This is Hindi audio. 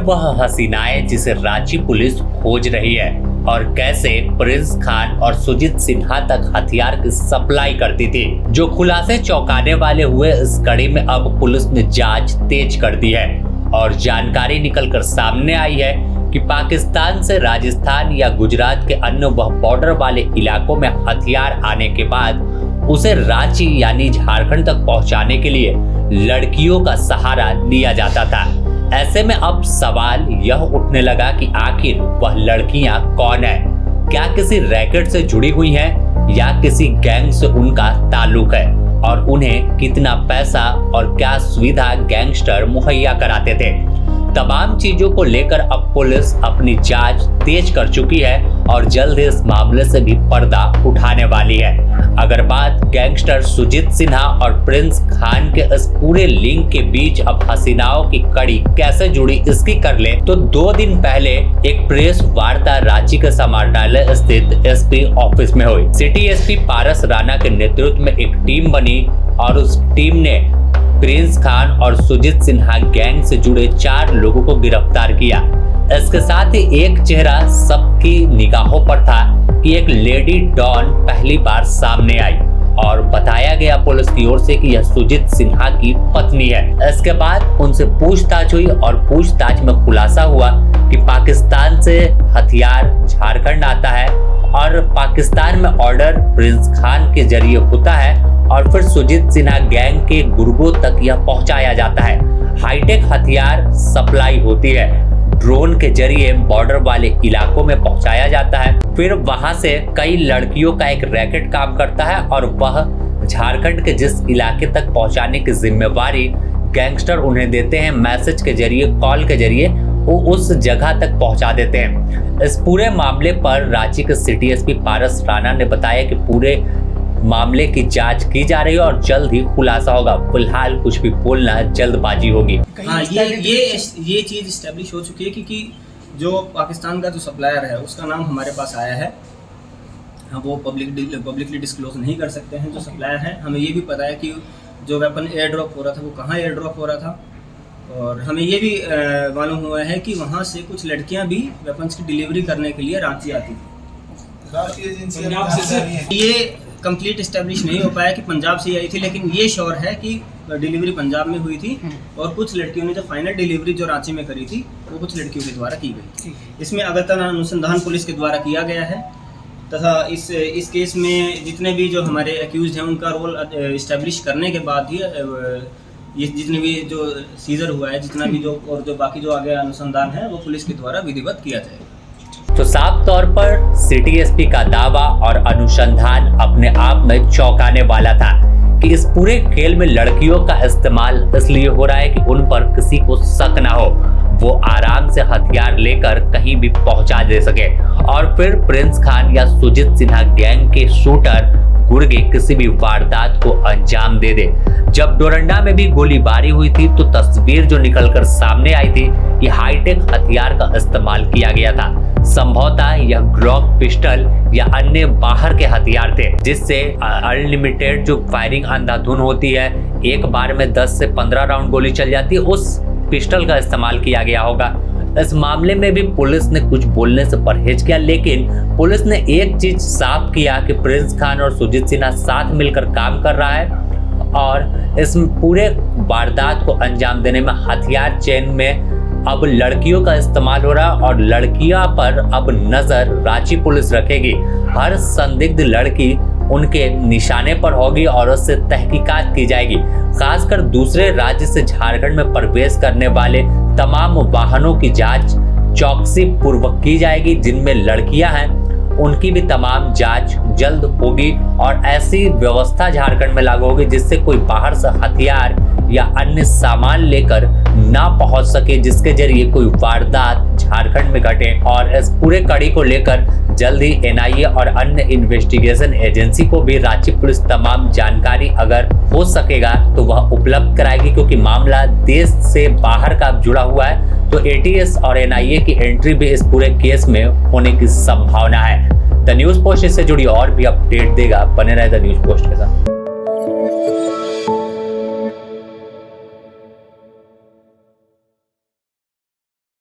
वह हसीनाएं जिसे रांची पुलिस खोज रही है और कैसे प्रिंस खान और सुजीत सिन्हा तक हथियार की सप्लाई करती थी, जो खुलासे चौंकाने वाले हुए। इस कड़ी में अब पुलिस ने जांच तेज कर दी है और जानकारी निकलकर सामने आई है कि पाकिस्तान से राजस्थान या गुजरात के अन्य वह बॉर्डर वाले इलाकों में हथियार आने के बाद उसे रांची यानी झारखंड तक पहुंचाने के लिए लड़कियों का सहारा लिया जाता था। ऐसे में अब सवाल यह उठने लगा कि आखिर वह लड़कियां कौन है, क्या किसी रैकेट से जुड़ी हुई हैं या किसी गैंग से उनका ताल्लुक है और उन्हें कितना पैसा और क्या सुविधा गैंगस्टर मुहैया कराते थे। तमाम चीजों को लेकर अब पुलिस अपनी जांच तेज कर चुकी है और जल्द इस मामले से भी पर्दा उठाने वाली है। अगर बात गैंगस्टर सुजीत सिन्हा और प्रिंस खान के इस पूरे लिंक के बीच अब हसीनाओं की कड़ी कैसे जुड़ी इसकी कर ले, तो 2 दिन पहले एक प्रेस वार्ता रांची के समाहरणालय स्थित एसपी ऑफिस में हुई। सिटी एसपी पारस राणा के नेतृत्व में एक टीम बनी और उस टीम ने प्रिंस खान और सुजीत सिन्हा गैंग से जुड़े 4 लोगों को गिरफ्तार किया। इसके साथ ही एक चेहरा सबकी निगाहों पर था कि एक लेडी डॉन पहली बार सामने आई और बताया गया पुलिस की ओर से कि यह सुजीत सिन्हा की पत्नी है। इसके बाद उनसे पूछताछ हुई और पूछताछ में खुलासा हुआ कि पाकिस्तान से हथियार झारखंड आता है और पाकिस्तान में ऑर्डर प्रिंस खान के जरिए होता है और फिर सुजीत सिन्हा गैंग के गुर्गों तक यह पहुंचाया जाता है। हाईटेक हथियार सप्लाई होती है, ड्रोन के जरिए बॉर्डर वाले इलाकों में पहुंचाया जाता है, फिर वहां से कई लड़कियों का एक रैकेट काम करता है और वह झारखंड के जिस इलाके तक पहुंचाने की जिम्मेवारी गैंगस्टर उन्हें देते हैं, मैसेज के जरिए, कॉल के जरिए वो उस जगह तक पहुंचा देते हैं। इस पूरे मामले पर रांची के सिटी एसपी पारस राणा ने बताया कि पूरे मामले की जांच की जा रही है और जल्द ही खुलासा होगा। फिलहाल कुछ भी बोलना जल्दबाजी होगी। हाँ, ये चीज़ इस्टेब्लिश हो चुकी है क्योंकि जो पाकिस्तान का जो सप्लायर है उसका नाम हमारे पास आया है। हम वो पब्लिकली डिस्क्लोज नहीं कर सकते हैं जो सप्लायर है। हमें ये भी पता है कि जो वेपन एयर ड्रॉप हो रहा था वो कहाँ एयर ड्रॉप हो रहा था और हमें ये भी मालूम हुआ है कि वहाँ से कुछ लड़कियाँ भी वेपन्स की डिलीवरी करने के लिए रांची आती थी। ये कंप्लीट इस्टेब्लिश नहीं हो पाया कि पंजाब से आई थी, लेकिन ये श्योर है कि डिलीवरी पंजाब में हुई थी और कुछ लड़कियों ने जो फाइनल डिलीवरी जो रांची में करी थी वो कुछ लड़कियों के द्वारा की गई। इसमें अगरतला अनुसंधान पुलिस के द्वारा किया गया है तथा इस केस में जितने भी जो हमारे एक्यूज हैं उनका रोल इस्टेब्लिश करने के बाद ही ये जितने भी जो सीजर हुआ है, जितना भी जो और जो बाकी जो आगे अनुसंधान है वो पुलिस के द्वारा विधिवत किया जाएगा। तो साफ तौर पर सिटी एसपी का दावा और अनुसंधान अपने आप में चौंकाने वाला था कि इस पूरे खेल में लड़कियों का इस्तेमाल इसलिए हो रहा है कि उन पर किसी को शक ना हो, वो आराम से हथियार लेकर कहीं भी पहुंचा दे सके और फिर प्रिंस खान या सुजीत सिन्हा गैंग के शूटर गुर्गे किसी भी वारदात को अंजाम दे दे। जब डोरंडा में भी गोलीबारी हुई थी तो तस्वीर जो निकलकर सामने आई थी कि हाईटेक हथियार का इस्तेमाल किया गया था। संभवतः यह ग्लॉक पिस्टल या अन्य बाहर के हथियार थे जिससे अनलिमिटेड जो फायरिंग अंधाधुन होती है, एक बार में 10 से 15 राउंड गोली चल जाती है, उस पिस्टल का इस्तेमाल किया गया होगा। इस मामले में भी पुलिस ने कुछ बोलने से परहेज किया, लेकिन पुलिस ने एक चीज साफ किया कि प्रिंस खान और सुजीत सिन्हा साथ मिलकर काम कर रहा है और इस पूरे वारदात को अंजाम देने में हथियार चेन में अब लड़कियों का इस्तेमाल हो रहा है और लड़कियों पर अब नजर रांची पुलिस रखेगी। हर संदिग्ध लड़की उनके निशाने पर होगी और उससे तहकीकात की जाएगी। खासकर दूसरे राज्य से झारखंड में प्रवेश करने वाले तमाम वाहनों की जांच चौकसी पूर्वक की जाएगी। जिनमें लड़कियां हैं उनकी भी तमाम जांच जल्द होगी और ऐसी व्यवस्था झारखंड में लागू होगी जिससे कोई बाहर से हथियार या अन्य सामान लेकर ना पहुंच सके, जिसके जरिए कोई वारदात झारखंड में घटे। और इस पूरे कड़ी को लेकर जल्द ही एनआईए और अन्य इन्वेस्टिगेशन एजेंसी को भी रांची पुलिस तमाम जानकारी अगर हो सकेगा तो वह उपलब्ध कराएगी, क्योंकि मामला देश से बाहर का जुड़ा हुआ है। तो एटीएस और एनआईए की एंट्री भी इस पूरे केस में होने की संभावना है। द न्यूज पोस्ट इससे जुड़ी और भी अपडेट देगा, बने रहे द न्यूज पोस्ट के साथ।